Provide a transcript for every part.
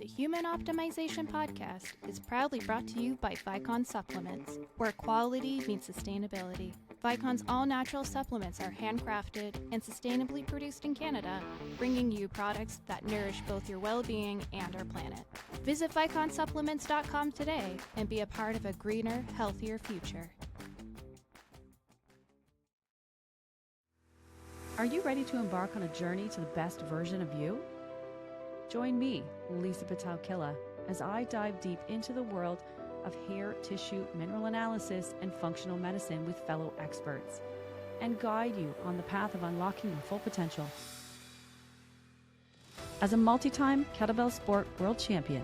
The Human Optimization Podcast is proudly brought to you by Vicon Supplements, where quality meets sustainability. Vicon's all-natural supplements are handcrafted and sustainably produced in Canada, bringing you products that nourish both your well-being and our planet. Visit ViconSupplements.com today and be a part of a greener, healthier future. Are you ready to embark on a journey to the best version of you? Join me, Lisa Pitel-Killah, as I dive deep into the world of hair tissue mineral analysis and functional medicine with fellow experts, and guide you on the path of unlocking your full potential. As a multi-time kettlebell sport world champion,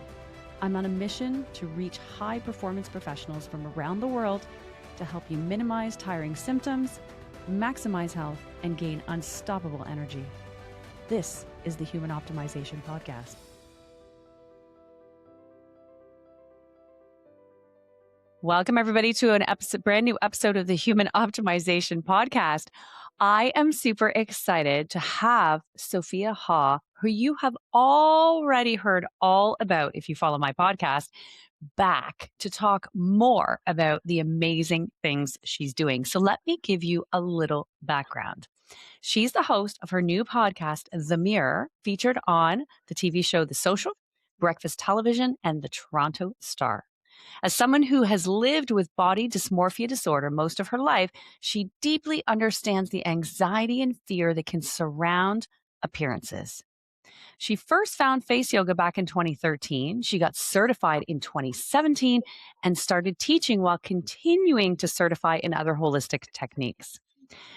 I'm on a mission to reach high-performance professionals from around the world to help you minimize tiring symptoms, maximize health, and gain unstoppable energy. This is the Human Optimization Podcast. Welcome, everybody, to an brand new episode of the Human Optimization Podcast. I am super excited to have Sophia Ha, who you have already heard all about if you follow my podcast, back to talk more about the amazing things she's doing. So let me give you a little background. She's the host of her new podcast, The Mirror, featured on the TV show The Social, Breakfast Television, and The Toronto Star. As someone who has lived with body dysmorphia disorder most of her life, she deeply understands the anxiety and fear that can surround appearances. She first found face yoga back in 2013. She got certified in 2017 and started teaching while continuing to certify in other holistic techniques.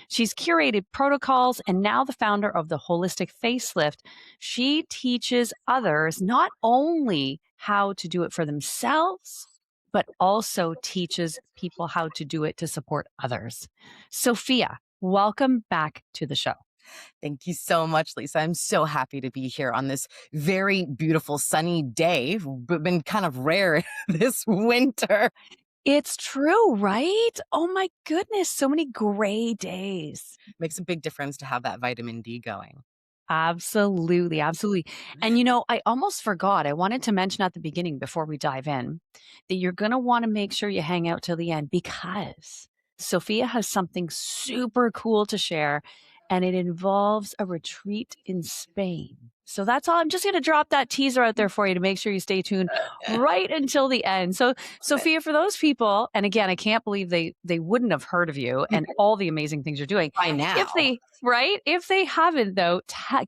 She's curated protocols and now the founder of the Holistic Facelift. She teaches others not only how to do it for themselves, but also teaches people how to do it to support others. Sophia, welcome back to the show. Thank you so much, Lisa. I'm so happy to be here on this very beautiful sunny day, but been kind of rare this winter. It's true, right? Oh my goodness, so many gray days. Makes a big difference to have that vitamin D going. Absolutely, absolutely. And you know, I almost forgot. I wanted to mention at the beginning before we dive in that you're going to want to make sure you hang out till the end because Sophia has something super cool to share and it involves a retreat in Spain. So that's all. I'm just going to drop that teaser out there for you to make sure you stay tuned right until the end. So Sophia, for those people, and again, I can't believe they wouldn't have heard of you and all the amazing things you're doing. By now. If they haven't though,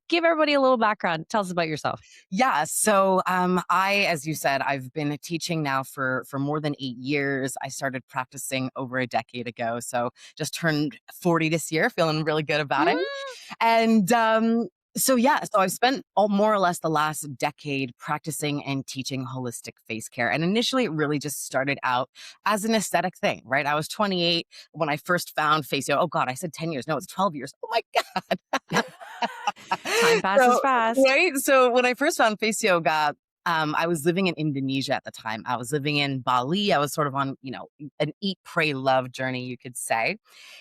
give everybody a little background. Tell us about yourself. Yeah. So as you said, I've been teaching now for more than 8 years. I started practicing over a decade ago. So just turned 40 this year, feeling really good about it. And So I've spent more or less the last decade practicing and teaching holistic face care. And initially it really just started out as an aesthetic thing, right? I was 28 when I first found face yoga. Oh God, I said 10 years. No, it's 12 years. Oh my God. Time passes fast. Right? So when I first found face yoga, I was living in Indonesia at the time. I was living in Bali. I was sort of on, an eat, pray, love journey, you could say.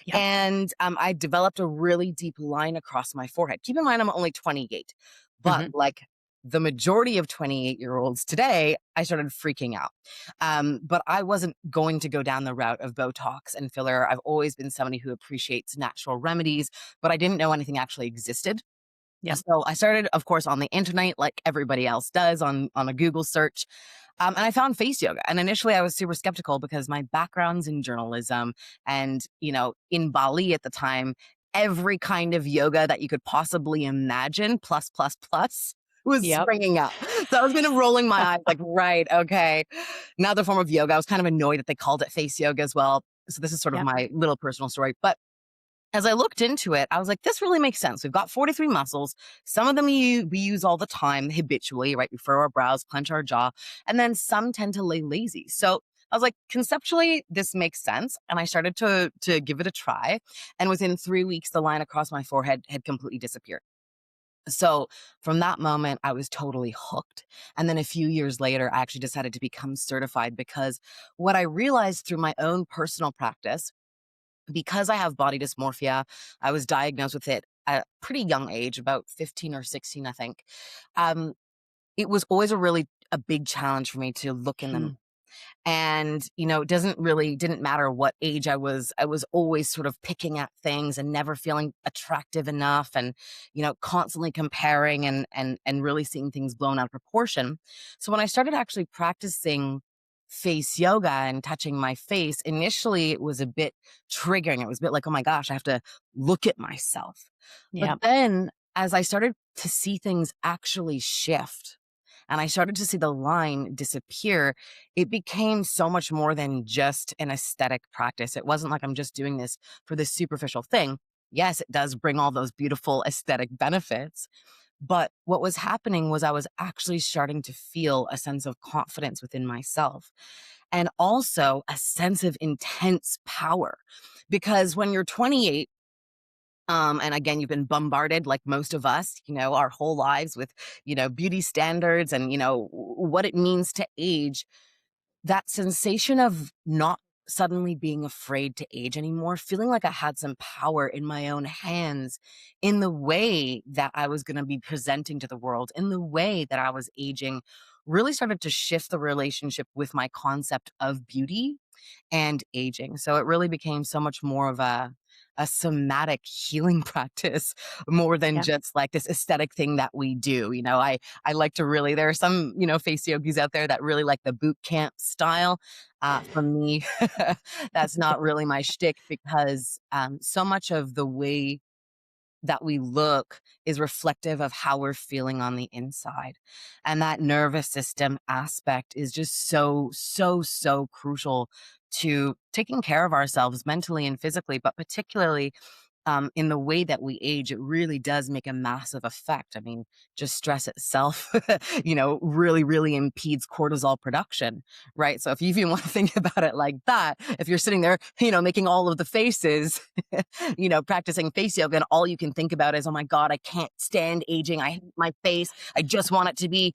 Yep. And I developed a really deep line across my forehead. Keep in mind, I'm only 28, but like the majority of 28-year-olds today, I started freaking out. But I wasn't going to go down the route of Botox and filler. I've always been somebody who appreciates natural remedies, but I didn't know anything actually existed. Yeah. So I started, of course, on the internet, like everybody else does, on a Google search. And I found face yoga. And initially I was super skeptical because my background's in journalism and, in Bali at the time, every kind of yoga that you could possibly imagine, plus, was springing up. So I was kind of rolling my eyes like, right, okay. Another form of yoga. I was kind of annoyed that they called it face yoga as well. So this is sort of my little personal story. But as I looked into it, I was like, this really makes sense. We've got 43 muscles. Some of them we use all the time habitually, right? We furrow our brows, clench our jaw, and then some tend to lay lazy. So I was like, conceptually, this makes sense. And I started to give it a try. And within 3 weeks, the line across my forehead had completely disappeared. So from that moment, I was totally hooked. And then a few years later, I actually decided to become certified because what I realized through my own personal practice, because I have body dysmorphia, I was diagnosed with it at a pretty young age, about 15 or 16, I think. It was always a really a big challenge for me to look in them. Hmm. And, it didn't matter what age I was always sort of picking at things and never feeling attractive enough and, constantly comparing and really seeing things blown out of proportion. So when I started actually practicing face yoga and touching my face, initially it was a bit triggering. It was a bit like, oh my gosh, I have to look at myself. But Yeah. then as I started to see things actually shift, and I started to see the line disappear, it became so much more than just an aesthetic practice. It wasn't like I'm just doing this for this superficial thing. Yes, it does bring all those beautiful aesthetic benefits. But what was happening was I was actually starting to feel a sense of confidence within myself and also a sense of intense power. Because when you're 28, and again, you've been bombarded like most of us, our whole lives with, beauty standards and, what it means to age. That sensation of not suddenly being afraid to age anymore, feeling like I had some power in my own hands in the way that I was going to be presenting to the world, in the way that I was aging, really started to shift the relationship with my concept of beauty and aging. So it really became so much more of a somatic healing practice more than Yeah. just like this aesthetic thing that we do. I like to really, there are some, face yogis out there that really like the boot camp style. For me, that's not really my shtick because so much of the way that we look is reflective of how we're feeling on the inside. And that nervous system aspect is just so, so, so crucial to taking care of ourselves mentally and physically, but particularly in the way that we age, it really does make a massive effect. I mean, just stress itself, really, really impedes cortisol production, right? So if you even want to think about it like that, if you're sitting there, making all of the faces, practicing face yoga, and all you can think about is, oh my God, I can't stand aging. I hate my face. I just want it to be,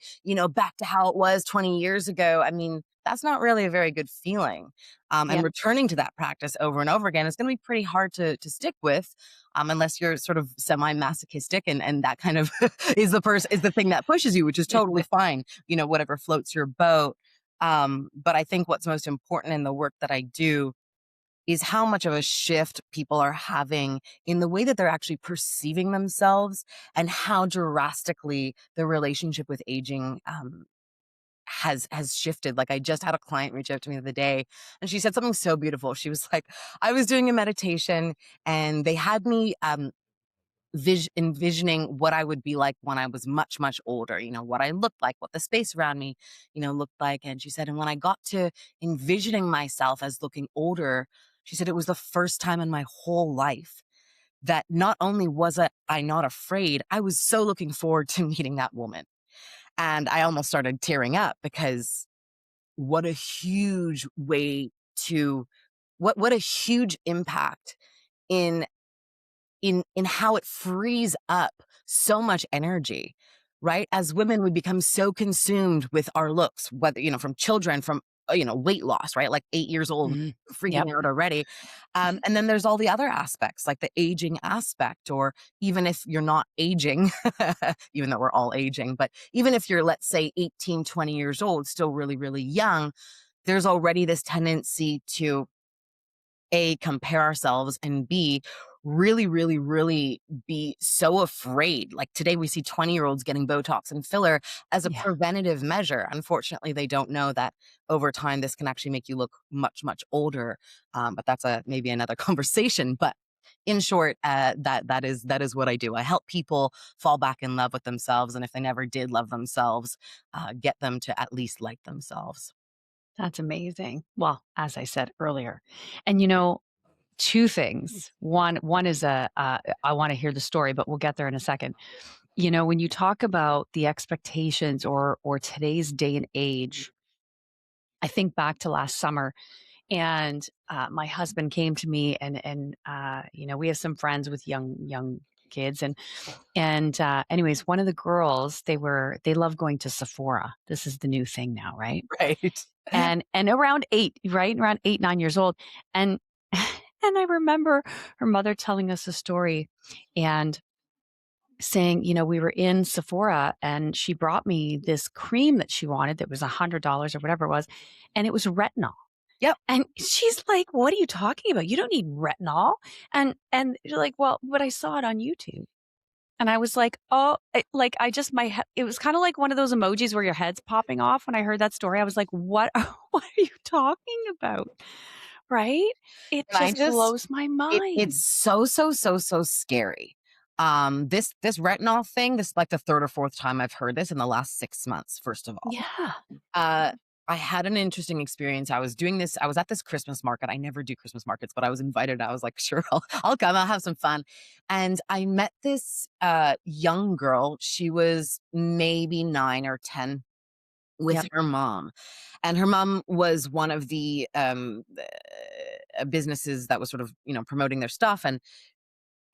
back to how it was 20 years ago. I mean, that's not really a very good feeling. And Yeah. returning to that practice over and over again is going to be pretty hard to stick with, unless you're sort of semi-masochistic and that kind of is the thing that pushes you, which is totally fine. Whatever floats your boat. But I think what's most important in the work that I do is how much of a shift people are having in the way that they're actually perceiving themselves and how drastically the relationship with aging has shifted. Like I just had a client reach out to me the other day and she said something so beautiful. She was like, I was doing a meditation and they had me envisioning what I would be like when I was much, much older, what I looked like, what the space around me, looked like. And she said, and when I got to envisioning myself as looking older, she said it was the first time in my whole life that not only was I not afraid, I was so looking forward to meeting that woman. And I almost started tearing up because what a huge way to what a huge impact in in how it frees up so much energy, right? As women, we become so consumed with our looks, whether, from children, from, weight loss, right? Like 8 years old, Mhm. Yep. freaking out already. And then there's all the other aspects, like the aging aspect, or even if you're not aging, even though we're all aging, but even if you're, let's say 18, 20 years old, still really, really young, there's already this tendency to A, compare ourselves, and B, really, really, really be so afraid. Like today we see 20-year-olds getting Botox and filler as a Yeah. preventative measure. Unfortunately, they don't know that over time this can actually make you look much, much older. But that's maybe another conversation. But in short, that is what I do. I help people fall back in love with themselves, and if they never did love themselves, get them to at least like themselves. That's amazing. Well, as I said earlier, and two things. One is I want to hear the story, but we'll get there in a second. When you talk about the expectations or today's day and age, I think back to last summer, and my husband came to me, and we have some friends with young kids, and anyways, one of the girls, they love going to Sephora. This is the new thing now, right? Right. And around 8, right? Around 8, 9 years old. And and I remember her mother telling us a story, and saying, we were in Sephora and she brought me this cream that she wanted that was $100 or whatever it was, and it was retinol. Yep. And she's like, "What are you talking about? You don't need retinol." And you're like, "Well, but I saw it on YouTube." And I was like, "Oh," it was kind of like one of those emojis where your head's popping off when I heard that story. I was like, "What what are you talking about?" Right? It And I just just blows my it's mind. so scary. This retinol thing, this is like the third or fourth time I've heard this in the last 6 months, first of all. Yeah. Uh, I had an interesting experience. I was at this Christmas market. I never do Christmas markets, but I was invited. I was like, sure, I'll come. I'll have some fun. And I met this young girl. She was maybe 9 or 10 with Yep. her mom. And her mom was one of the businesses that was sort of, promoting their stuff. And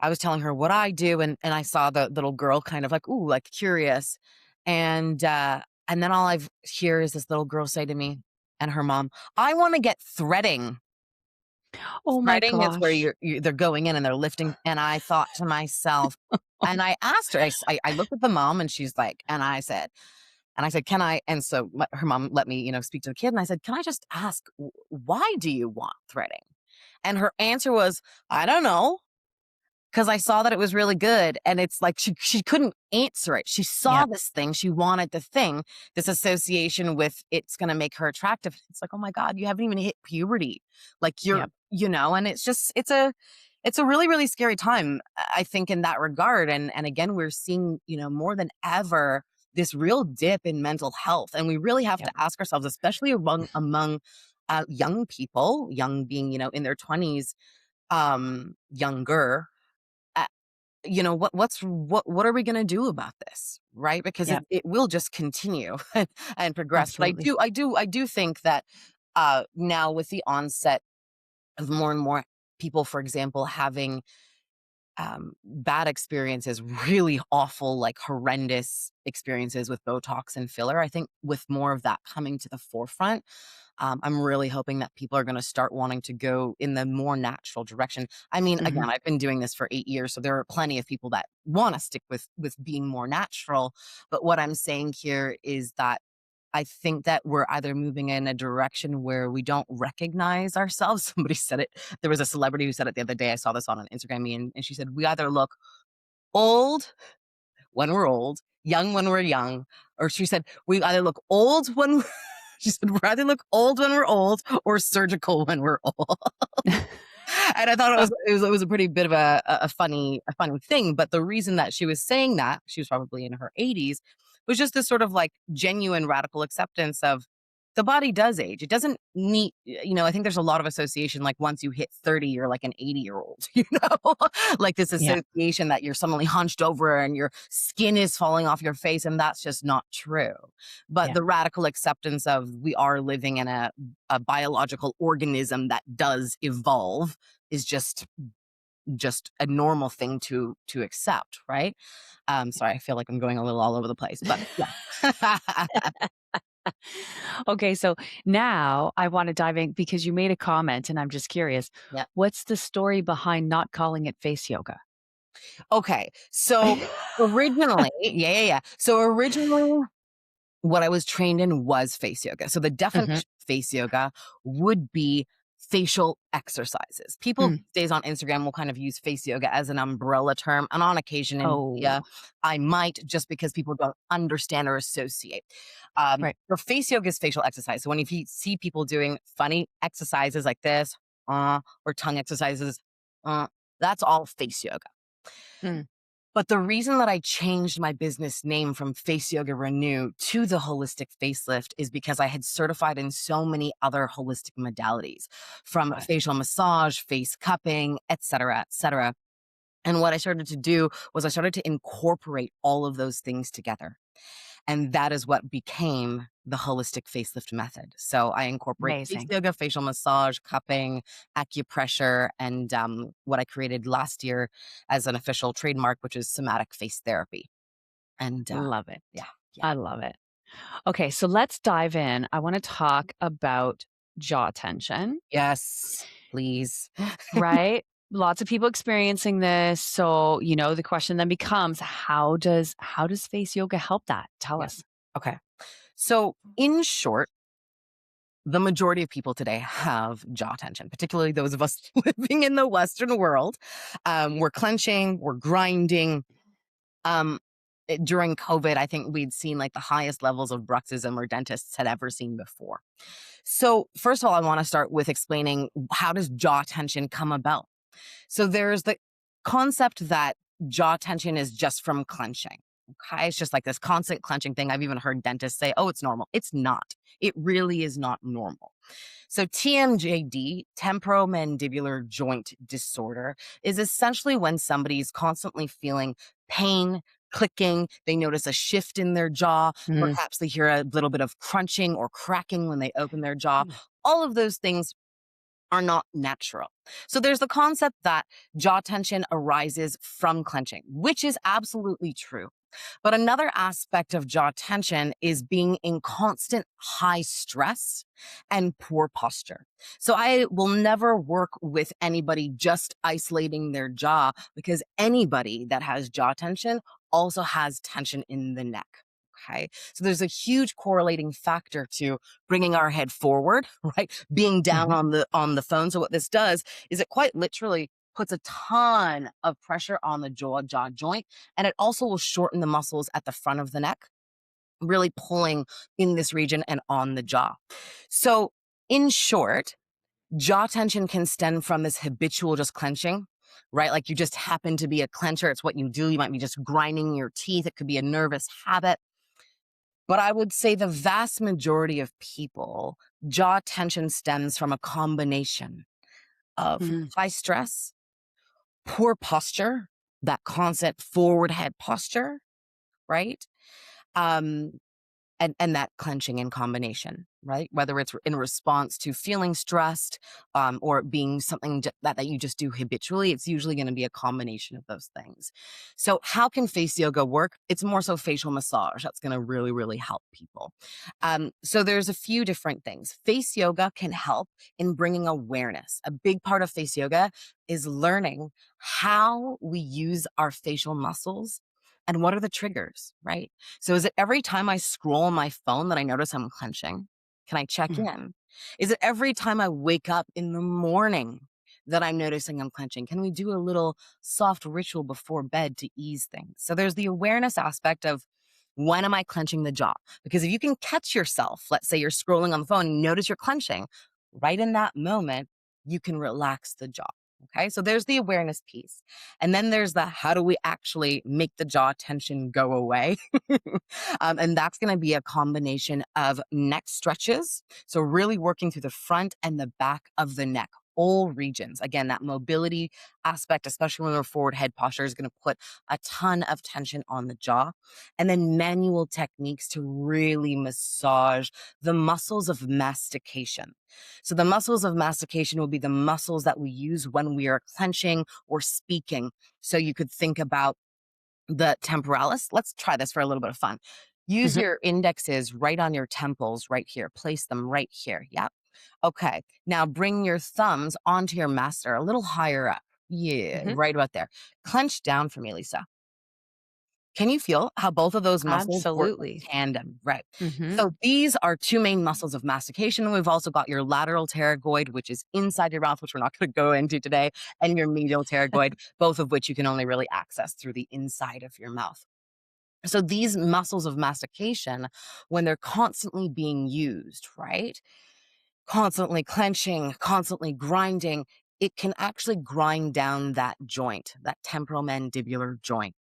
I was telling her what I do, and I saw the little girl kind of like, ooh, like curious. And then all I've hear is this little girl say to me and her mom, "I want to get threading." Oh my Threading is where gosh. they're going in and they're lifting. And I thought to myself, and I asked her, I looked at the mom and she's like, and I said, can I? And so her mom let me, speak to the kid. And I said, can I just ask, why do you want threading? And her answer was, I don't know. Because I saw that it was really good, and it's like she couldn't answer it. She saw Yep. this thing, she wanted the thing, this association with it's gonna make her attractive. It's like, "Oh my god, you haven't even hit puberty." Like, Yep. and it's a really, really scary time, I think, in that regard, and again, we're seeing, more than ever, this real dip in mental health, and we really have to Yep. ask ourselves, especially among, young people, young being, in their 20s, younger, what are we going to do about this, right? Because Yep. it will just continue and progress. But Absolutely. I do think that now with the onset of more and more people, for example, having bad experiences, really awful, like horrendous experiences with Botox and filler, I think with more of that coming to the forefront, I'm really hoping that people are going to start wanting to go in the more natural direction. I mean, Mhm. again, I've been doing this for 8 years, so there are plenty of people that want to stick with being more natural. But what I'm saying here is that I think that we're either moving in a direction where we don't recognize ourselves. Somebody said it. There was a celebrity who said it the other day. I saw this on an Instagram meme, and she said, "We either look old when we're old, young when we're young," or she said, "We either look old when she said, "We'd rather look old when we're old or surgical when we're old." And I thought it was a pretty bit of a funny thing. But the reason that she was saying that, she was probably in her 80s, was just this sort of like genuine radical acceptance of the body does age. It doesn't need, I think there's a lot of association, like once you hit 30, you're like an 80-year-old, like this Yeah. association that you're suddenly hunched over and your skin is falling off your face. And that's just not true. But Yeah. the radical acceptance of we are living in a biological organism that does evolve is just a normal thing to accept, right? Sorry, I feel like I'm going a little all over the place, but yeah. Okay, so now I want to dive in because you made a comment and I'm just curious. Yeah. What's the story behind not calling it face yoga? Okay. So originally, yeah. So originally what I was trained in was face yoga. So the definition Mhm. of face yoga would be facial exercises. People Mm. these days on Instagram will kind of use face yoga as an umbrella term. And on occasion in Oh, media, I might, just because people don't understand or associate. right. For face yoga is facial exercise. So when you see people doing funny exercises like this, or tongue exercises, uh, that's all face yoga. Mm. But the reason that I changed my business name from Face Yoga Renew to the Holistic Facelift is because I had certified in so many other holistic modalities, from Got it. facial massage, face cupping, et cetera, et cetera. And what I started to do was I started to incorporate all of those things together. And that is what became the holistic facelift method. So I incorporate face Amazing. yoga, facial massage, cupping, acupressure, and what I created last year as an official trademark, which is somatic face therapy. And Love it. yeah, yeah. I love it. Okay, so let's dive in. I want to talk about jaw tension, Yes, please. right? lots of people experiencing this. So, the question then becomes, how does face yoga help that? Tell Yeah. us. Okay. So in short, the majority of people today have jaw tension, particularly those of us living in the Western world. We're clenching, we're grinding. During COVID, I think we'd seen like the highest levels of bruxism our dentists had ever seen before. So first of all, I want to start with explaining, how does jaw tension come about? So there's the concept that jaw tension is just from clenching. Okay. It's just like this constant clenching thing. I've even heard dentists say, oh, it's normal. It's not. It really is not normal. So TMJD, temporomandibular joint disorder, is essentially when somebody's constantly feeling pain, clicking, they notice a shift in their jaw, Mm. perhaps they hear a little bit of crunching or cracking when they open their jaw. All of those things are not natural. So there's the concept that jaw tension arises from clenching, which is absolutely true. But another aspect of jaw tension is being in constant high stress and poor posture. So I will never work with anybody just isolating their jaw, because anybody that has jaw tension also has tension in the neck. Okay. So there's a huge correlating factor to bringing our head forward, right? Being down on the phone. So what this does is it quite literally puts a ton of pressure on the jaw joint, and it also will shorten the muscles at the front of the neck, really pulling in this region and on the jaw. So in short, jaw tension can stem from this habitual just clenching, right? Like you just happen to be a clencher. It's what you do. You might be just grinding your teeth. It could be a nervous habit. But I would say the vast majority of people, jaw tension stems from a combination of high stress, poor posture, that constant forward head posture, right? Um, and that clenching in combination, right? Whether it's in response to feeling stressed, or it being something that you just do habitually, it's usually going to be a combination of those things. So how can face yoga work? It's more so facial massage. That's going to really, really help people. So there's a few different things. Face yoga can help in bringing awareness. A big part of face yoga is learning how we use our facial muscles and what are the triggers, right? So is it every time I scroll on my phone that I notice I'm clenching? Can I check in? Is it every time I wake up in the morning that I'm noticing I'm clenching? Can we do a little soft ritual before bed to ease things? So there's the awareness aspect of, when am I clenching the jaw? Because if you can catch yourself, let's say you're scrolling on the phone and notice you're clenching, right in that moment, you can relax the jaw. Okay, so there's the awareness piece. And then there's the, how do we actually make the jaw tension go away? And that's going to be a combination of neck stretches. So really working through the front and the back of the neck, all regions. Again, that mobility aspect, especially when we're forward head posture, is going to put a ton of tension on the jaw. And then manual techniques to really massage the muscles of mastication. So the muscles of mastication will be the muscles that we use when we are clenching or speaking. So you could think about the temporalis. Let's try this for a little bit of fun. Use your indexes right on your temples right here. Place them right here. Yeah. Okay. Now bring your thumbs onto your masseter a little higher up. Yeah, right about there. Clench down for me, Lisa. Can you feel how both of those muscles work in Absolutely. tandem? Right. So these are two main muscles of mastication. We've also got your lateral pterygoid, which is inside your mouth, which we're not going to go into today, and your medial pterygoid, both of which you can only really access through the inside of your mouth. So these muscles of mastication, when they're constantly being used, right? Constantly clenching, constantly grinding, it can actually grind down that joint, that temporomandibular joint.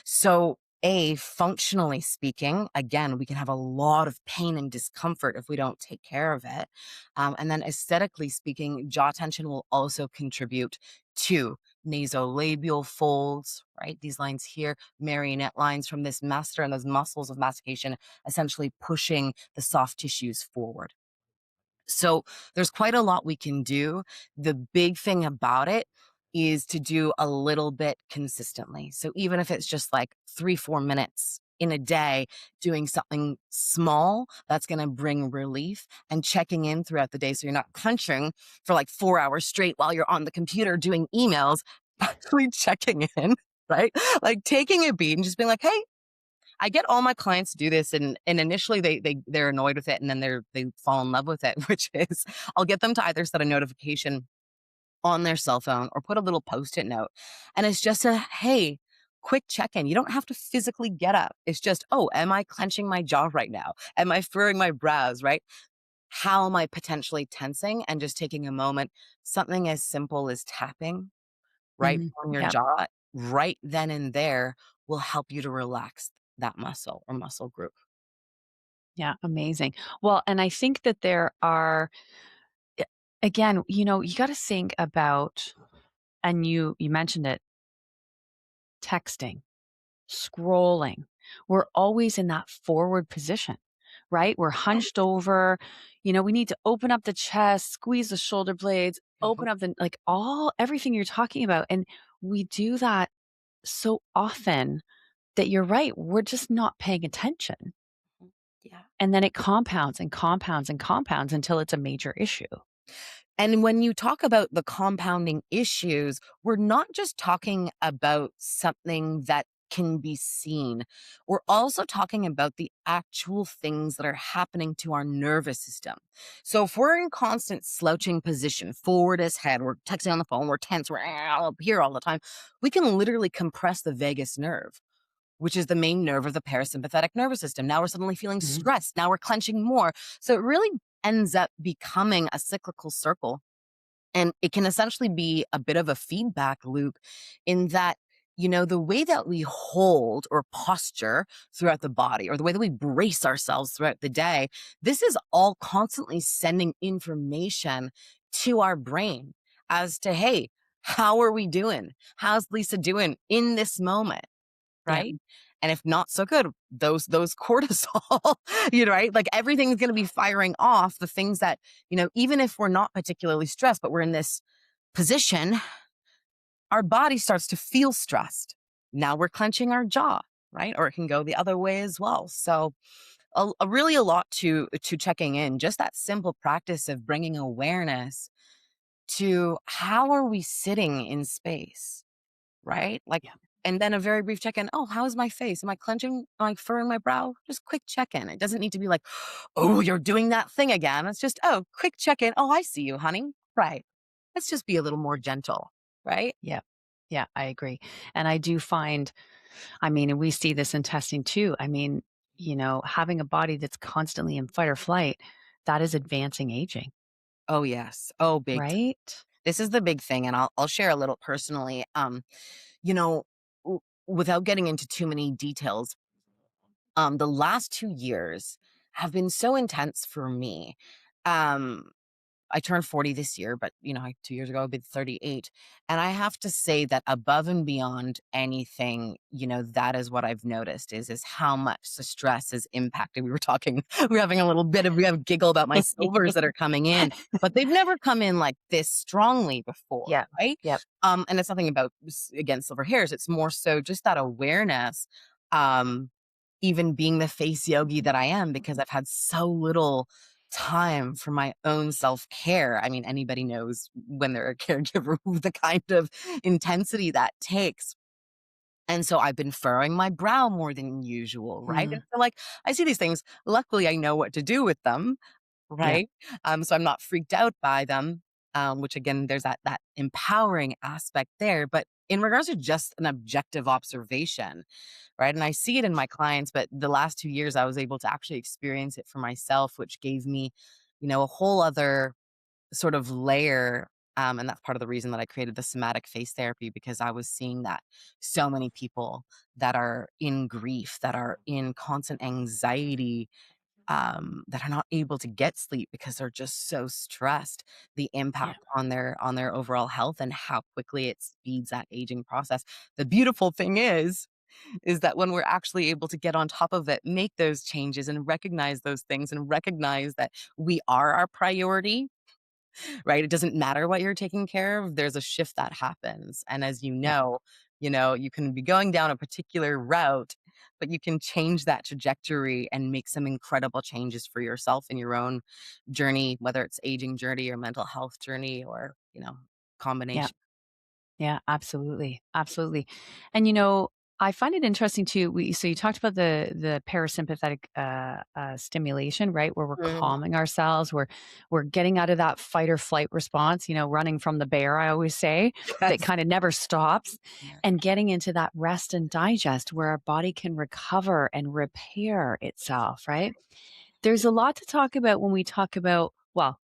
So, functionally speaking, again, we can have a lot of pain and discomfort if we don't take care of it. And then aesthetically speaking, jaw tension will also contribute to nasolabial folds, right? These lines here, marionette lines from this masseter and those muscles of mastication, essentially pushing the soft tissues forward. So there's quite a lot we can do. The big thing about it is to do a little bit consistently. So even if it's just like 3-4 minutes in a day doing something small that's going to bring relief and checking in throughout the day. So you're not crunching for like 4 hours straight while you're on the computer doing emails, actually checking in, right? Like taking a beat and just being like, hey, I get all my clients to do this, and initially they're annoyed with it, and then they fall in love with it, which is I'll get them to either set a notification on their cell phone or put a little post-it note. And it's just a, hey, quick check-in. You don't have to physically get up. It's just, oh, am I clenching my jaw right now? Am I furrowing my brows, right? How am I potentially tensing? And just taking a moment, something as simple as tapping right on your Yeah. jaw, right then and there will help you to relax that muscle or muscle group. Yeah. Amazing. Well, and I think that there are, a- again, you got to think about, and you mentioned it, texting, scrolling. We're always in that forward position, right? We're hunched over. We need to open up the chest, squeeze the shoulder blades, Mhm. open up everything you're talking about. And we do that so often that you're right. We're just not paying attention. Yeah. And then it compounds and compounds and compounds until it's a major issue. And when you talk about the compounding issues, we're not just talking about something that can be seen. We're also talking about the actual things that are happening to our nervous system. So if we're in constant slouching position, forward as head, we're texting on the phone, we're tense, we're up here all the time, we can literally compress the vagus nerve, which is the main nerve of the parasympathetic nervous system. Now we're suddenly feeling Mhm. stressed. Now we're clenching more. So it really ends up becoming a cyclical circle. And it can essentially be a bit of a feedback loop in that, the way that we hold or posture throughout the body or the way that we brace ourselves throughout the day, this is all constantly sending information to our brain as to, hey, how are we doing? How's Lisa doing in this moment? Yeah. Right? And if not so good, those cortisol, right? Like everything's going to be firing off the things that, even if we're not particularly stressed, but we're in this position, our body starts to feel stressed. Now we're clenching our jaw, right? Or it can go the other way as well. So really a lot to checking in, just that simple practice of bringing awareness to how are we sitting in space? Right? Like, Yeah. and then a very brief check in. Oh, how is my face? Am I clenching? Am I furrowing my brow? Just quick check in. It doesn't need to be like, oh, you're doing that thing again. It's just, oh, quick check in. Oh, I see you, honey. Right. Let's just be a little more gentle. Right. Yeah. Yeah, I agree. And I do find, and we see this in testing too. Having a body that's constantly in fight or flight, that is advancing aging, Oh, yes. Oh, big. right? This is the big thing. And I'll share a little personally. You know, without getting into too many details, the last 2 years have been so intense for me. Um, I turned 40 this year, but 2 years ago I was 38. And I have to say that above and beyond anything, that is what I've noticed is how much the stress is impacting. We were talking, we were having a little bit of we have a giggle about my silvers that are coming in, but they've never come in like this strongly before, Yeah. right? Yep. And it's nothing about again silver hairs. It's more so just that awareness. Um, even being the face yogi that I am, because I've had so little time for my own self-care. I mean, anybody knows when they're a caregiver the kind of intensity that takes. And so I've been furrowing my brow more than usual, right? Mm. And so like I see these things. Luckily, I know what to do with them, Yeah. right? So I'm not freaked out by them. Which again, there's that empowering aspect there. But in regards to just an objective observation, right? And I see it in my clients, but the last 2 years I was able to actually experience it for myself, which gave me, a whole other sort of layer. And that's part of the reason that I created the somatic face therapy, because I was seeing that so many people that are in grief, that are in constant anxiety, that are not able to get sleep because they're just so stressed, the Yeah. impact on their overall health and how quickly it speeds that aging process. The beautiful thing is that when we're actually able to get on top of it, make those changes and recognize those things and recognize that we are our priority, right? It doesn't matter what you're taking care of. There's a shift that happens. And as Yeah. you can be going down a particular route, but you can change that trajectory and make some incredible changes for yourself in your own journey, whether it's aging journey or mental health journey or, Yeah. combination. Yeah, absolutely. Absolutely. And I find it interesting too. So you talked about the parasympathetic stimulation, right? Where we're Mhm. calming ourselves, we're getting out of that fight or flight response, running from the bear, I always say, that Yes. kind of never stops, Yeah. and getting into that rest and digest where our body can recover and repair itself, right? There's a lot to talk about when we talk about, well,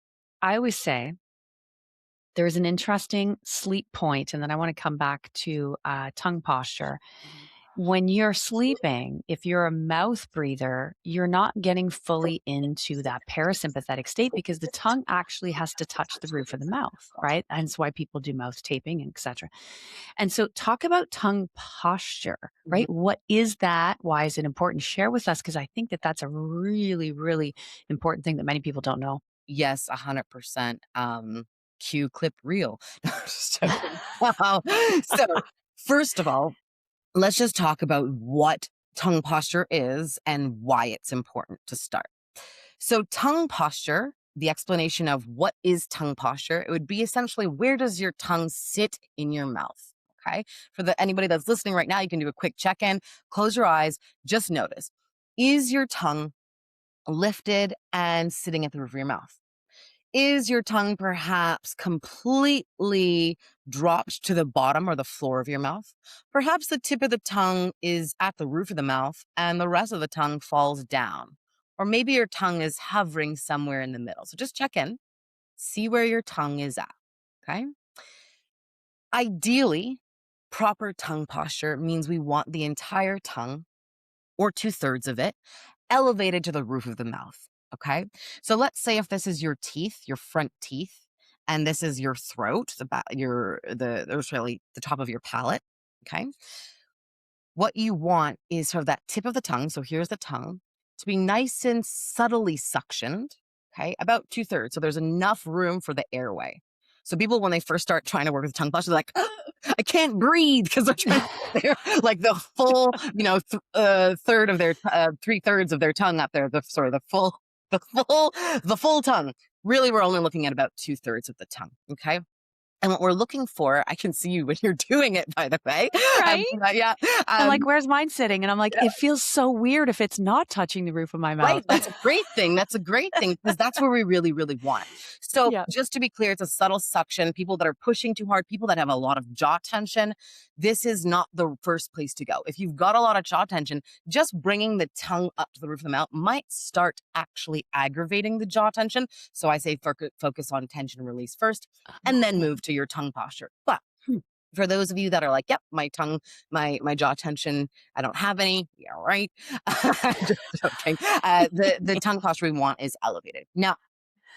I always say there's an interesting sleep point, and then I want to come back to tongue posture. When you're sleeping, if you're a mouth breather, you're not getting fully into that parasympathetic state because the tongue actually has to touch the roof of the mouth, right? Hence why people do mouth taping and etc. And so talk about tongue posture, Mhm. right? What is that? Why is it important? Share with us because I think that that's a really, really important thing that many people don't know. Yes, 100%. Cue clip reel. No, just joking. So, first of all, let's just talk about what tongue posture is and why it's important to start. So, tongue posture, the explanation of what is tongue posture, it would be essentially where does your tongue sit in your mouth? Okay. For anybody that's listening right now, you can do a quick check in, close your eyes, just notice, is your tongue lifted and sitting at the roof of your mouth? Is your tongue perhaps completely dropped to the bottom or the floor of your mouth? Perhaps the tip of the tongue is at the roof of the mouth and the rest of the tongue falls down. Or maybe your tongue is hovering somewhere in the middle. So just check in, see where your tongue is at. Okay. Ideally, proper tongue posture means we want the entire tongue or 2/3 of it elevated to the roof of the mouth. Okay. So let's say if this is your teeth, your front teeth, and this is your throat, there's really the top of your palate. Okay. What you want is sort of that tip of the tongue. So here's the tongue to be nice and subtly suctioned. Okay. About 2/3. So there's enough room for the airway. So people, when they first start trying to work with tongue posture, they're like, I can't breathe because they're trying to get like the full, third of their 3/3 of their tongue up there. The full tongue. Really, we're only looking at about 2/3 of the tongue. Okay. And what we're looking for, I can see you when you're doing it, by the way. Right? Yeah. I'm like, "Where's mine sitting?" And I'm like, "It feels so weird if it's not touching the roof of my mouth." Right. That's a great thing. That's a great thing because that's where we really, really want it. So, Yeah. just to be clear, it's a subtle suction. People that are pushing too hard, people that have a lot of jaw tension, this is not the first place to go. If you've got a lot of jaw tension, just bringing the tongue up to the roof of the mouth might start actually aggravating the jaw tension. So, I say focus on tension release first and then Oh. move to your tongue posture. But Hmm. for those of you that are like, yep, my tongue, my jaw tension, I don't have any. Yeah, right. Just joking. The tongue posture we want is elevated. Now,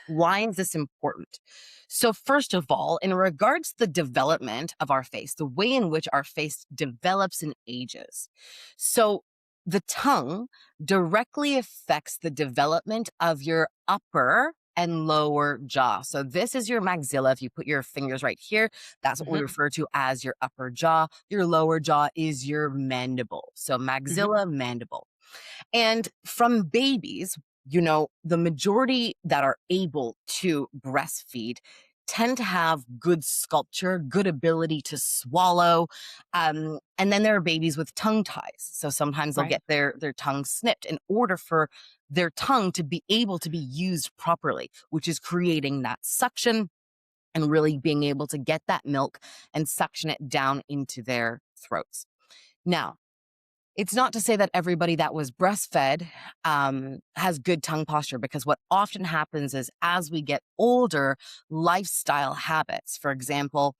why is this important? So, first of all, in regards to the development of our face, the way in which our face develops and ages. So, the tongue directly affects the development of your upper and lower jaw. So, this is your maxilla. If you put your fingers right here, that's what we Mhm, refer to as your upper jaw. Your lower jaw is your mandible. So, mhm. maxilla, mandible. And from babies, the majority that are able to breastfeed tend to have good sculpture, good ability to swallow. And then there are babies with tongue ties. So sometimes they'll Right. get their tongue snipped in order for their tongue to be able to be used properly, which is creating that suction and really being able to get that milk and suction it down into their throats. Now, it's not to say that everybody that was breastfed has good tongue posture because what often happens is as we get older, lifestyle habits, for example,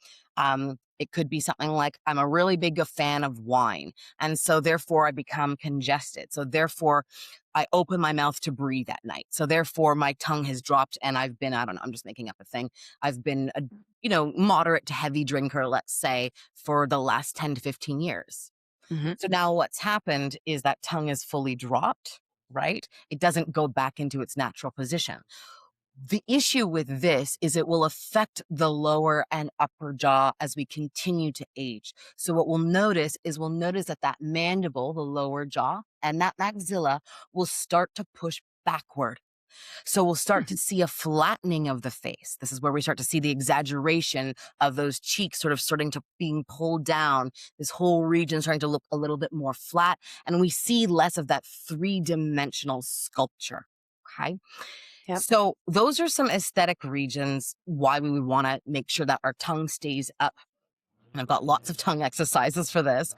it could be something like I'm a really big a fan of wine. And so therefore I become congested. So therefore I open my mouth to breathe at night. So therefore my tongue has dropped and I've been, I don't know, I'm just making up a thing. I've been a, moderate to heavy drinker, let's say, for the last 10 to 15 years. Mhm. So now what's happened is that tongue is fully dropped, right? It doesn't go back into its natural position. The issue with this is it will affect the lower and upper jaw as we continue to age. So what we'll notice that that mandible, the lower jaw, and that maxilla will start to push backward. So we'll start to see a flattening of the face. This is where we start to see the exaggeration of those cheeks sort of starting to being pulled down. This whole region starting to look a little bit more flat. And we see less of that three-dimensional sculpture. Okay. Yep. So those are some aesthetic regions why we would want to make sure that our tongue stays up. And I've got lots of tongue exercises for this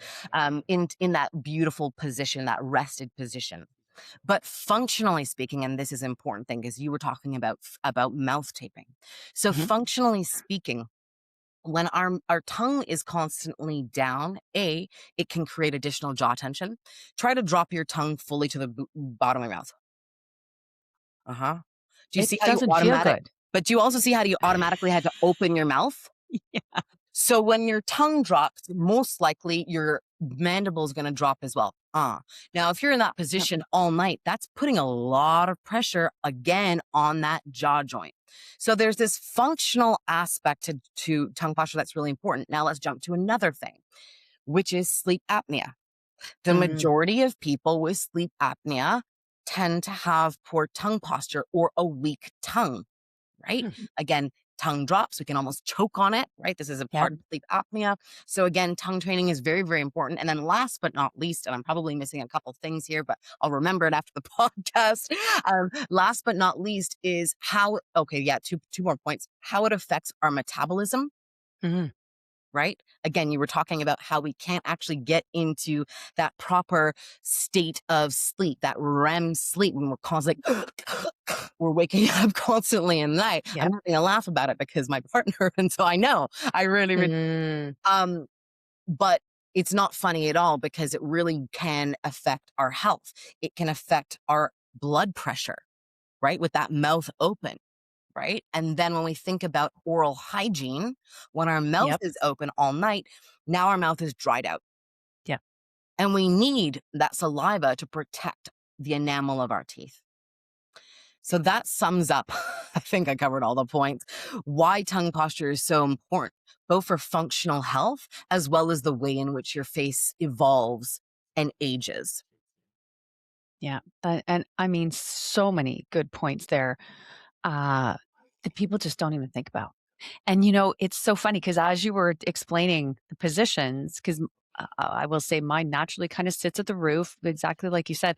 in that beautiful position, that rested position. But functionally speaking, and this is an important thing because you were talking about mouth taping. So functionally speaking, when our tongue is constantly down, it can create additional jaw tension. Try to drop your tongue fully to the bottom of your mouth. Do you It see how doesn't feel good. But do you also see how you automatically had to open your mouth? Yeah. So when your tongue drops, most likely your mandible is going to drop as well. Now, if you're in that position all night, that's putting a lot of pressure again on that jaw joint. So there's this functional aspect to tongue posture that's really important. Now let's jump to another thing, which is sleep apnea. The majority of people with sleep apnea tend to have poor tongue posture or a weak tongue, right? Again, tongue drops, we can almost choke on it, right? This is a part of sleep apnea. So again, tongue training is very, very important. And then last but not least, and I'm probably missing a couple things here, but I'll remember it after the podcast. Last but not least is two more points, how it affects our metabolism. Right? Again, you were talking about how we can't actually get into that proper state of sleep, that REM sleep, when we're constantly we're waking up constantly in the night. I'm having a laugh about it because my partner, and so I know I really, but it's not funny at all because it really can affect our health. It can affect our blood pressure, right? With that mouth open. Right. And then when we think about oral hygiene, when our mouth is open all night, now our mouth is dried out. Yeah. And we need that saliva to protect the enamel of our teeth. So that sums up, I think I covered all the points, why tongue posture is so important, both for functional health as well as the way in which your face evolves and ages. Yeah. And I mean, so many good points there. That people just don't even think about. And, it's so funny because as you were explaining the positions, because I will say mine naturally kind of sits at the roof, exactly like you said.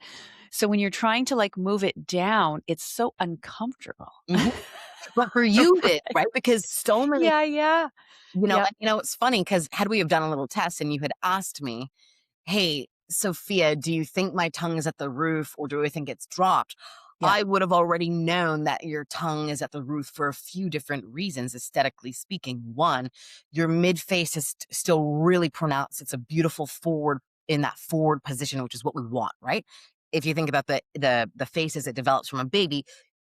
So when you're trying to move it down, it's so uncomfortable. But for you, right? Because so many, yeah. It's funny because had we have done a little test and you had asked me, hey, Sophia, do you think my tongue is at the roof or do I think it's dropped? I would have already known that your tongue is at the roof for a few different reasons, aesthetically speaking. One, your mid face is still really pronounced. It's a beautiful forward position, which is what we want, right? If you think about the face as it develops from a baby,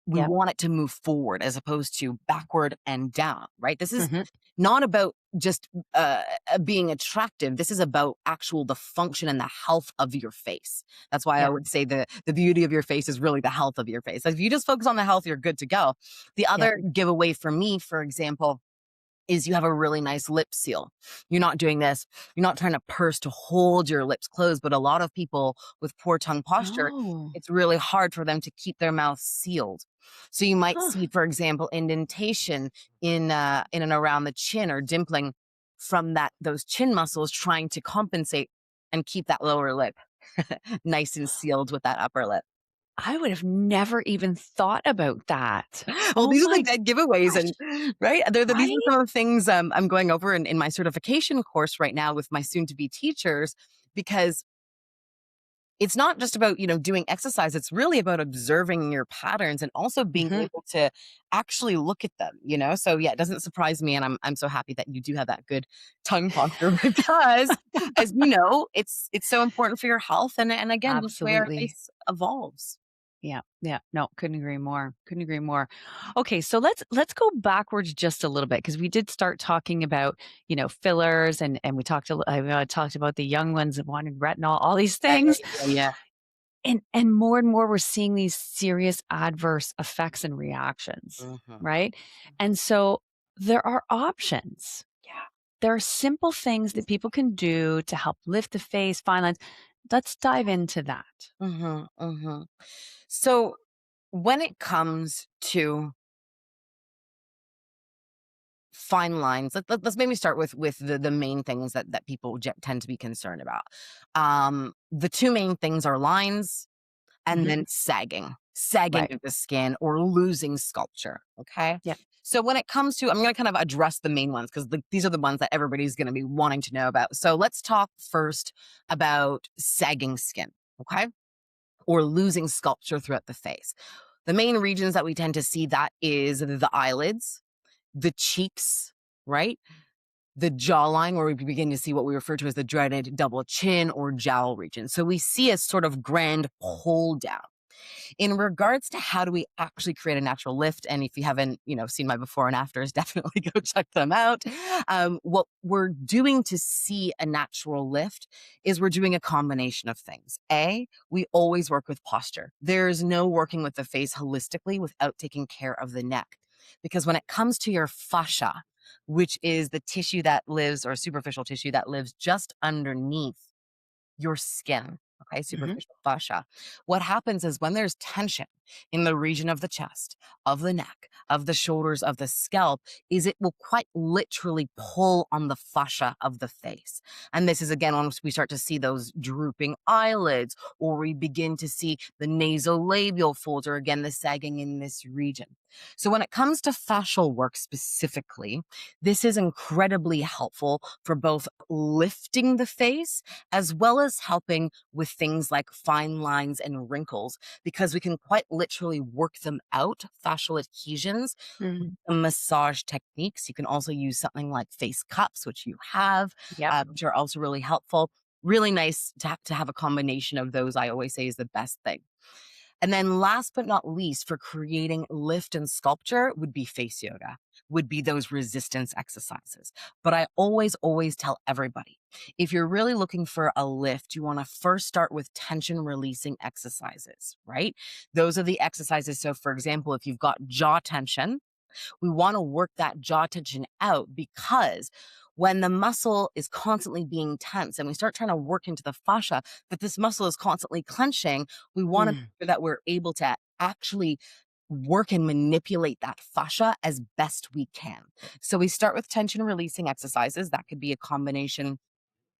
we want it to move forward as opposed to backward and down, right? This is not about just being attractive. This is about the function and the health of your face. That's why I would say the beauty of your face is really the health of your face. If you just focus on the health, you're good to go. The other giveaway for me, for example, is you have a really nice lip seal. You're not doing this. You're not trying to purse to hold your lips closed. But a lot of people with poor tongue posture, it's really hard for them to keep their mouth sealed. So you might see, for example, indentation in and around the chin or dimpling from those chin muscles trying to compensate and keep that lower lip nice and sealed with that upper lip. I would have never even thought about that. Well, these are like dead giveaways, and right? These are some of the things I'm going over in my certification course right now with my soon-to-be teachers, because it's not just about, doing exercise. It's really about observing your patterns and also being able to actually look at them, So yeah, it doesn't surprise me. And I'm so happy that you do have that good tongue posture because as you know, it's so important for your health. And again, that's where our face evolves. Yeah. No, couldn't agree more. Okay. So let's go backwards just a little bit because we did start talking about, fillers and we talked about the young ones that wanted retinol, all these things. Yeah. And more we're seeing these serious adverse effects and reactions, Mhm. right? And so there are options. Yeah. There are simple things that people can do to help lift the face, fine lines. Let's dive into that. Mhm. Mhm. So when it comes to fine lines, let's maybe start with the main things that people tend to be concerned about. The two main things are lines and Mhm. then sagging Right. of the skin or losing sculpture. Okay. Yeah. So when it comes to, I'm going to kind of address the main ones because these are the ones that everybody's going to be wanting to know about. So let's talk first about sagging skin. Okay. Or losing sculpture throughout the face. The main regions that we tend to see that is the eyelids, the cheeks, right? The jawline, where we begin to see what we refer to as the dreaded double chin or jowl region. So we see a sort of grand pull down. In regards to how do we actually create a natural lift, and if you haven't, seen my before and afters, definitely go check them out. What we're doing to see a natural lift is we're doing a combination of things. We always work with posture. There's no working with the face holistically without taking care of the neck. Because when it comes to your fascia, which is the tissue that lives, or superficial tissue that lives just underneath your skin, okay, Mhm. superficial fascia. What happens is when there's tension in the region of the chest, of the neck, of the shoulders, of the scalp, is it will quite literally pull on the fascia of the face. And this is again when we start to see those drooping eyelids, or we begin to see the nasolabial folds, or again the sagging in this region. So when it comes to fascial work specifically, this is incredibly helpful for both lifting the face as well as helping with things like fine lines and wrinkles, because we can quite literally work them out, fascial adhesions, with Mm. the massage techniques. You can also use something like face cups, which you have, Yep. which are also really helpful. Really nice to have a combination of those, I always say, is the best thing. And then last but not least, for creating lift and sculpture would be face yoga, would be those resistance exercises. But I always tell everybody, if you're really looking for a lift, you want to first start with tension releasing exercises, right? Those are the exercises. So for example, if you've got jaw tension, we want to work that jaw tension out, because when the muscle is constantly being tense and we start trying to work into the fascia, that this muscle is constantly clenching, we want to make sure that we're able to actually work and manipulate that fascia as best we can. So we start with tension releasing exercises. That could be a combination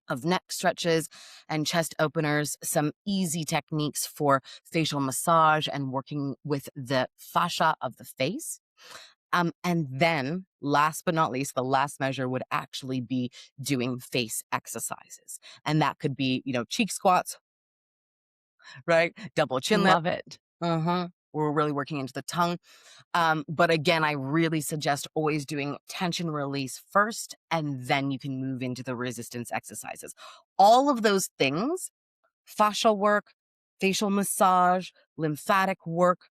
of neck stretches and chest openers, some easy techniques for facial massage and working with the fascia of the face. And then last but not least, the last measure would actually be doing face exercises. And that could be, cheek squats, right? Double chin lift. Love it. We're really working into the tongue. But again, I really suggest always doing tension release first, and then you can move into the resistance exercises. All of those things, fascial work, facial massage, lymphatic work,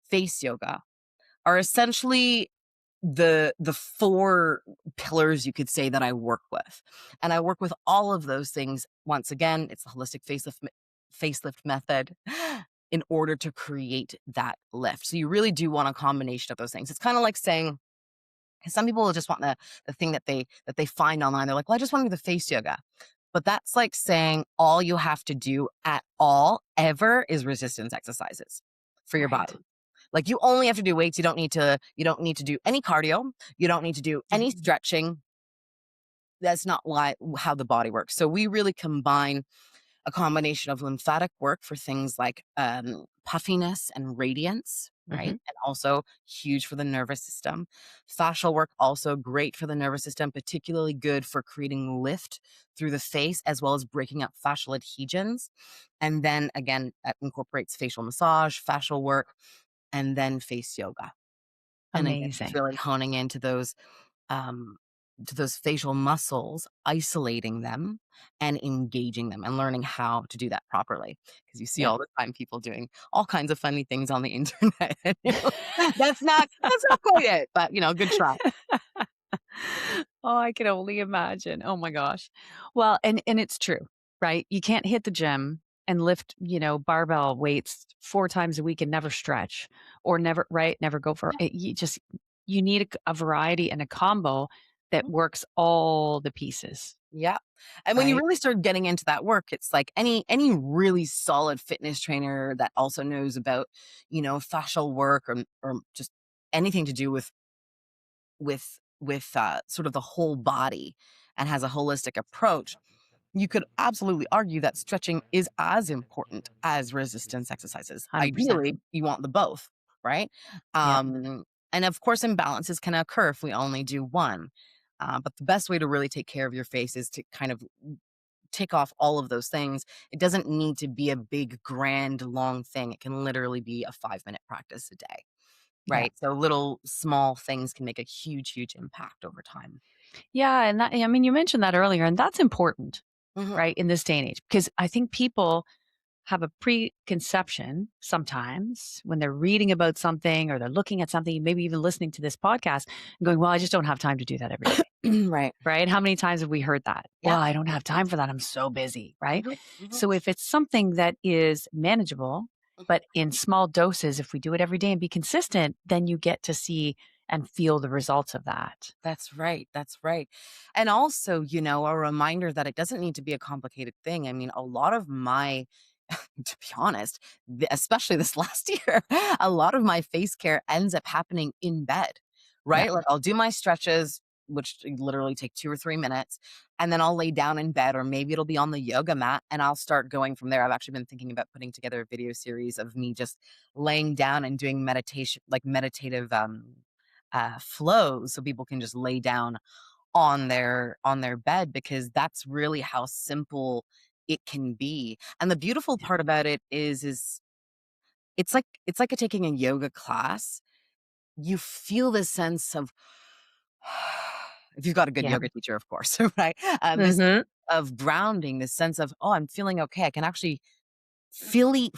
face yoga, are essentially the four pillars, you could say, that I work with. And I work with all of those things. Once again, it's the holistic facelift method in order to create that lift. So you really do want a combination of those things. It's kind of like saying, 'cause some people will just want the thing that they find online. They're like, well, I just want to do the face yoga. But that's like saying all you have to do at all ever is resistance exercises for your Right. body. Like, you only have to do weights. You don't need to do any cardio. You don't need to do any Mhm. stretching. That's not how the body works. So we really combine a combination of lymphatic work for things like puffiness and radiance, right? Mhm. And also huge for the nervous system. Fascial work, also great for the nervous system, particularly good for creating lift through the face, as well as breaking up fascial adhesions. And then again, that incorporates facial massage, fascial work, and then face yoga. And again, it's Amazing. really honing into um, those facial muscles, isolating them and engaging them, and learning how to do that properly. Because you see Yeah. all the time people doing all kinds of funny things on the internet. That's not quite it, but good try. Oh, I can only imagine. Oh my gosh. Well, and it's true, right? You can't hit the gym and lift, barbell weights 4 times a week and never stretch or never go for it. You need a variety and a combo that works all the pieces, Yeah. And when you right? really start getting into that work, it's like any really solid fitness trainer that also knows about, fascial work or just anything to do with sort of the whole body and has a holistic approach. You could absolutely argue that stretching is as important as resistance exercises. 100%. Ideally, you want the both, right? Yeah. And of course, imbalances can occur if we only do one. But the best way to really take care of your face is to kind of tick off all of those things. It doesn't need to be a big, grand, long thing. It can literally be a 5-minute practice a day, Yeah. right? So little small things can make a huge, huge impact over time. Yeah, and you mentioned that earlier, and that's important, Mhm. right, in this day and age, because I think people have a preconception sometimes when they're reading about something or they're looking at something, maybe even listening to this podcast and going, well, I just don't have time to do that every day, Right. right? How many times have we heard that? Yeah. Well, I don't have time for that. I'm so busy, right? Mhm, mhm, So if it's something that is manageable, mhm. but in small doses, if we do it every day and be consistent, then you get to see and feel the results of that. That's right. That's right. And also, a reminder that it doesn't need to be a complicated thing. I mean, a lot of my, to be honest, especially this last year, a lot of my face care ends up happening in bed, Yeah. right? Like I'll do my stretches, which literally take 2 or 3 minutes, and then I'll lay down in bed, or maybe it'll be on the yoga mat, and I'll start going from there. I've actually been thinking about putting together a video series of me just laying down and doing meditation, like meditative flows, so people can just lay down on their bed, because that's really how simple it can be. And the beautiful Yeah. part about it is it's like taking a yoga class. You feel this sense of if you've got a good Yeah. yoga teacher, of course, right? This Hmm. of grounding, this sense of, oh, I'm feeling okay. I can actually fully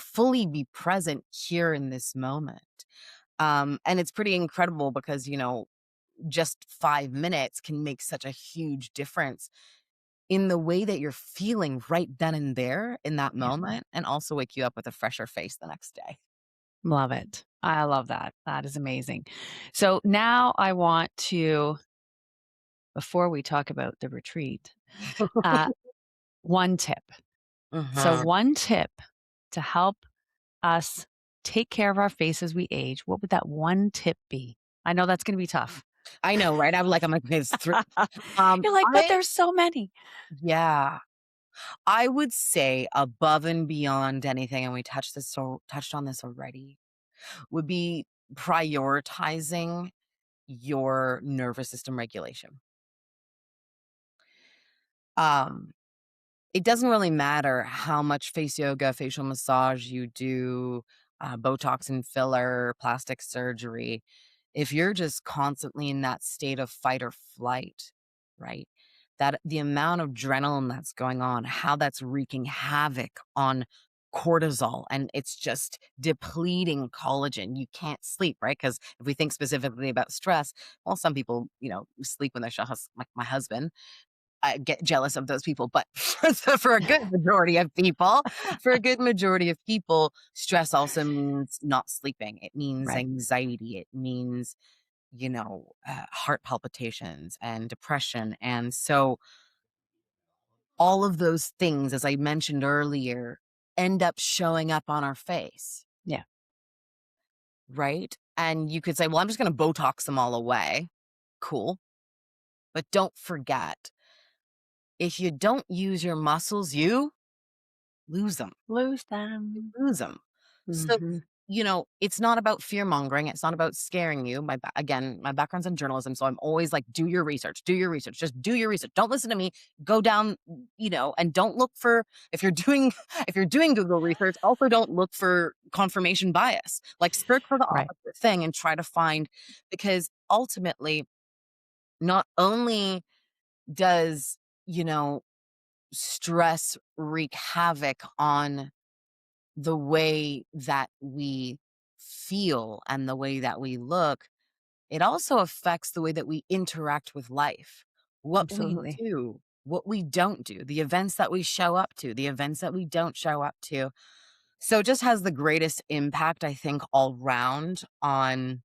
be present here in this moment. And it's pretty incredible because, just 5 minutes can make such a huge difference in the way that you're feeling right then and there in that Yeah. moment, and also wake you up with a fresher face the next day. Love it. I love that. That is amazing. So now I want to, before we talk about the retreat, uh, one tip. So, Mhm. one tip to help us take care of our face as we age. What would that one tip be? I know that's going to be tough. I know, right? I'm like, "It's three." You're like, but I there's so many. Yeah. I would say above and beyond anything, and we touched on this already, would be prioritizing your nervous system regulation. Um It doesn't really matter how much face yoga, facial massage you do, Botox and filler, plastic surgery. If you're just constantly in that state of fight or flight, right? That the amount of adrenaline that's going on, how that's wreaking havoc on cortisol, and it's just depleting collagen. You can't sleep, right? Because if we think specifically about stress, well, some people, sleep when they show us, like my husband. I get jealous of those people, but for a good majority of people, stress also means not sleeping. It means Right. anxiety. It means, heart palpitations and depression. And so all of those things, as I mentioned earlier, end up showing up on our face, Yeah. right? And you could say, well, I'm just going to Botox them all away. Cool. But don't forget, if you don't use your muscles, you lose them. Lose them. Lose them. So, Hmm. it's not about fear mongering. It's not about scaring you. Again, my background's in journalism, so I'm always like, do your research, do your research, just do your research. Don't listen to me. Go down, and don't look for, if you're doing if you're doing Google research, also don't look for confirmation bias. Like search for the Right. opposite thing and try to find, because ultimately, not only does, you know, stress wreak havoc on the way that we feel and the way that we look, it also affects the way that we interact with life. What we Absolutely. do what we don't do, the events that we show up to, the events that we don't show up to. So it just has the greatest impact, I think, all round on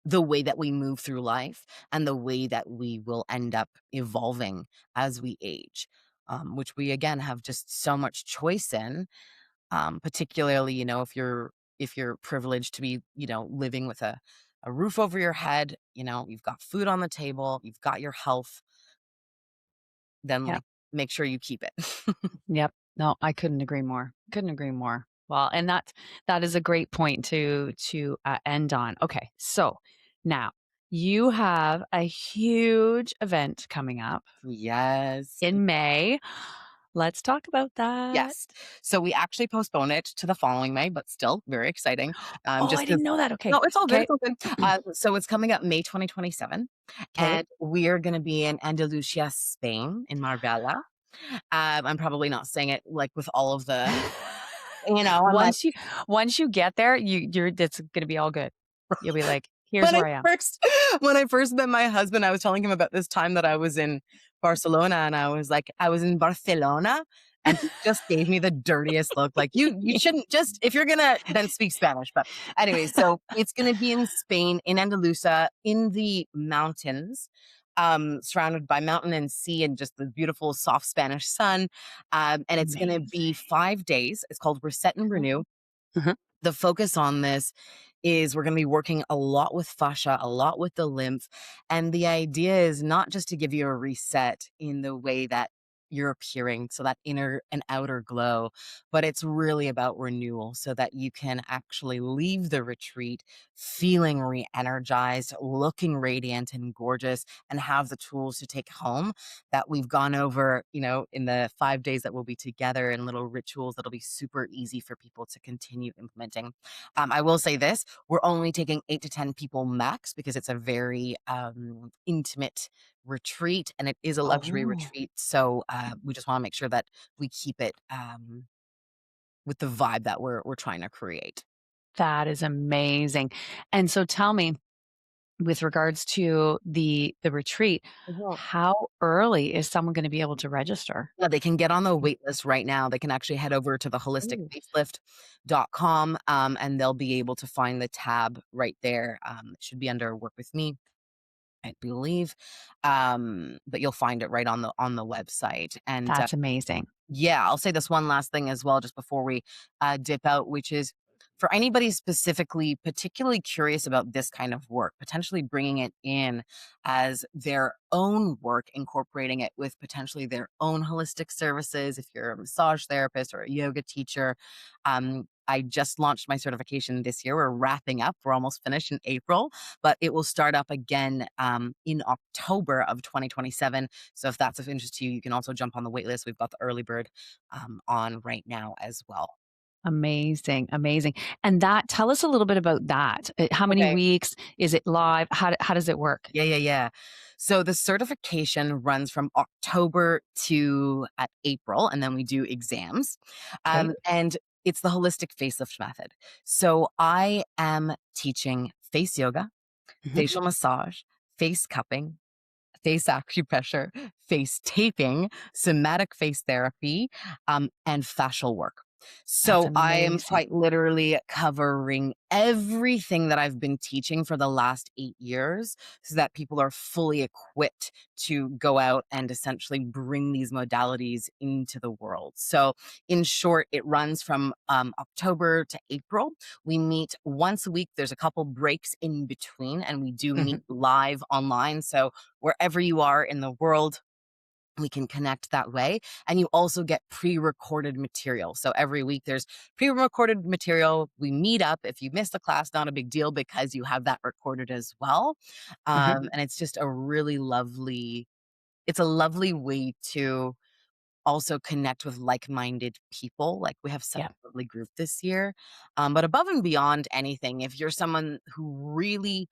the way that we move through life and the way that we will end up evolving as we age, which we again have just so much choice in, particularly, if you're privileged to be, living with a roof over your head, you've got food on the table, you've got your health, then Yeah. like make sure you keep it. Yep. No, I couldn't agree more. Couldn't agree more. Well, and that is a great point to end on. Okay, so now you have a huge event coming up Yes. in May. Let's talk about that. Yes. So we actually postponed it to the following May, but still very exciting. Oh, I Just because didn't know that. Okay. no, it's all good. Okay. It's all good. So it's coming up May 2027, Okay. and we're going to be in Andalusia, Spain, in Marbella. I'm probably not saying it like with all of the, I'm like, Once you get there, you're it's gonna be all good. You'll be like, here's when I where I am. first when I first met my husband, I was telling him about this time that I was in Barcelona, and I was like, I was in Barcelona, and he just gave me the dirtiest look. Like, you shouldn't, just if you're gonna, then speak Spanish. But anyway, so it's gonna be in Spain, in Andalusia, in the mountains. Surrounded by mountain and sea and just the beautiful soft Spanish sun. And it's going to be Amazing. 5 days. It's called Reset and Renew. Mhm. The focus on this is we're going to be working a lot with fascia, a lot with the lymph. And the idea is not just to give you a reset in the way that you're appearing, so that inner and outer glow, but it's really about renewal so that you can actually leave the retreat feeling re-energized, looking radiant and gorgeous, and have the tools to take home that we've gone over, in the 5 days that we'll be together, and little rituals that'll be super easy for people to continue implementing. I will say this, we're only taking 8 to 10 people max because it's a very intimate retreat, and it is a luxury Oh, retreat. So we just want to make sure that we keep it with the vibe that we're trying to create. that is amazing. And so tell me, with regards to the retreat, Mhm. how early is someone gonna be able to register? Yeah, they can get on the wait list right now. They can actually head over to the Ooh. holisticfacelift.com, and they'll be able to find the tab right there. It should be under Work With Me, I believe. But you'll find it right on the website. And That's amazing. yeah, I'll say this one last thing as well, just before we dip out, which is for anybody specifically, particularly curious about this kind of work, potentially bringing it in as their own work, incorporating it with potentially their own holistic services. If you're a massage therapist or a yoga teacher, I just launched my certification this year. We're wrapping up. We're almost finished in April, but it will start up again in October of 2027. So if that's of interest to you, you can also jump on the wait list. We've got the early bird on right now as well. Amazing, amazing. And tell us a little bit about that. How many Okay. weeks? Is it live? How does it work? Yeah. So the certification runs from October to April, and then we do exams. Okay. And it's the holistic facelift method. So I am teaching face yoga, Mhm. facial massage, face cupping, face acupressure, face taping, somatic face therapy, and fascial work. That's So I am amazing. quite literally covering everything that I've been teaching for the last 8 years so that people are fully equipped to go out and essentially bring these modalities into the world. So in short, it runs from October to April. We meet once a week. There's a couple breaks in between, and we do Mhm. meet live online. So wherever you are in the world, we can connect that way. And you also get pre-recorded material. So every week there's pre-recorded material. We meet up. If you missed a class, not a big deal because you have that recorded as well. Mhm. And it's just it's a lovely way to also connect with like-minded people. Like, we have such Yeah. a lovely group this year. But above and beyond anything, if you're someone who really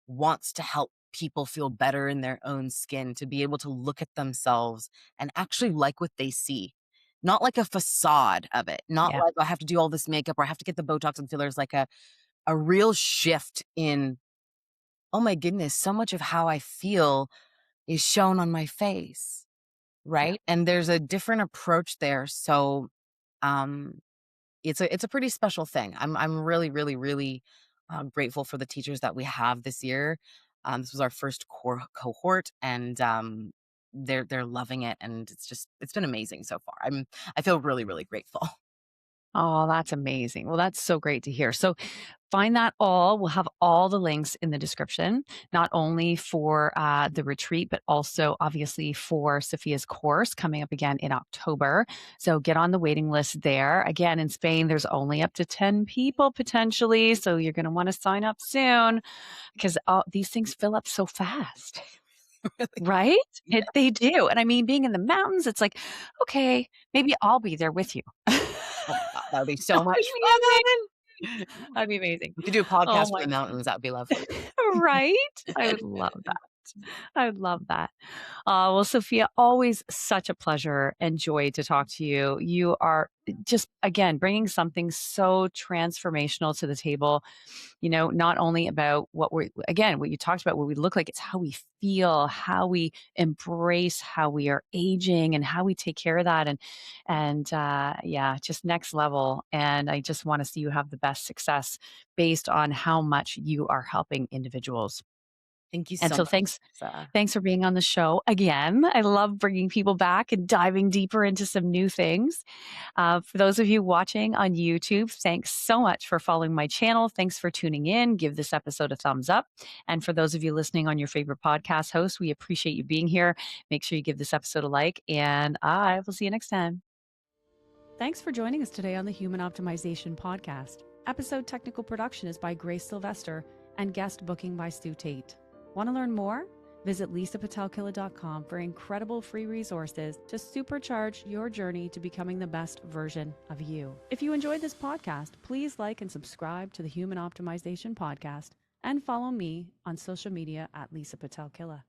wants to help people feel better in their own skin, to be able to look at themselves and actually like what they see. Not like a facade of it, not Yeah. like I have to do all this makeup or I have to get the Botox and fillers, like a real shift in, oh my goodness, so much of how I feel is shown on my face. right? And there's a different approach there. So um, it's a pretty special thing. I'm really, really, really grateful for the teachers that we have this year. This was our first cohort, and they're loving it, and it's been amazing so far. I feel really, really grateful. Oh, that's amazing. Well, that's so great to hear. So find that all. We'll have all the links in the description, not only for the retreat, but also obviously for Sophia's course coming up again in October. So get on the waiting list there. Again, in Spain, there's only up to 10 people potentially. So you're going to want to sign up soon because these things fill up so fast. Really. Right? Yeah. They do. And I mean, being in the mountains, it's like, okay, maybe I'll be there with you. Oh my God, that would be so much That'd be fun. amazing. That'd be amazing. We could do a Oh podcast from my, the mountains. That would be lovely. right? I would love that. I would love that. Well, Sophia, always such a pleasure and joy to talk to you. You are just, again, bringing something so transformational to the table. Not only about what what you talked about, what we look like, it's how we feel, how we embrace how we are aging and how we take care of that. Yeah, just next level. And I just want to see you have the best success based on how much you are helping individuals. Thank you And so so much, thanks Lisa. Thanks for being on the show again. I love bringing people back and diving deeper into some new things. For those of you watching on YouTube, thanks so much for following my channel. Thanks for tuning in. Give this episode a thumbs up. And for those of you listening on your favorite podcast host, we appreciate you being here. Make sure you give this episode a like, and I will see you next time. Thanks for joining us today on the Human Optimization Podcast. Episode technical production is by Grace Sylvester and guest booking by Stu Tate. Want to learn more? Visit Pitel-Killah.com for incredible free resources to supercharge your journey to becoming the best version of you. If you enjoyed this podcast, please like and subscribe to the Human Optimization Podcast and follow me on social media at Lisa Pitel-Killah.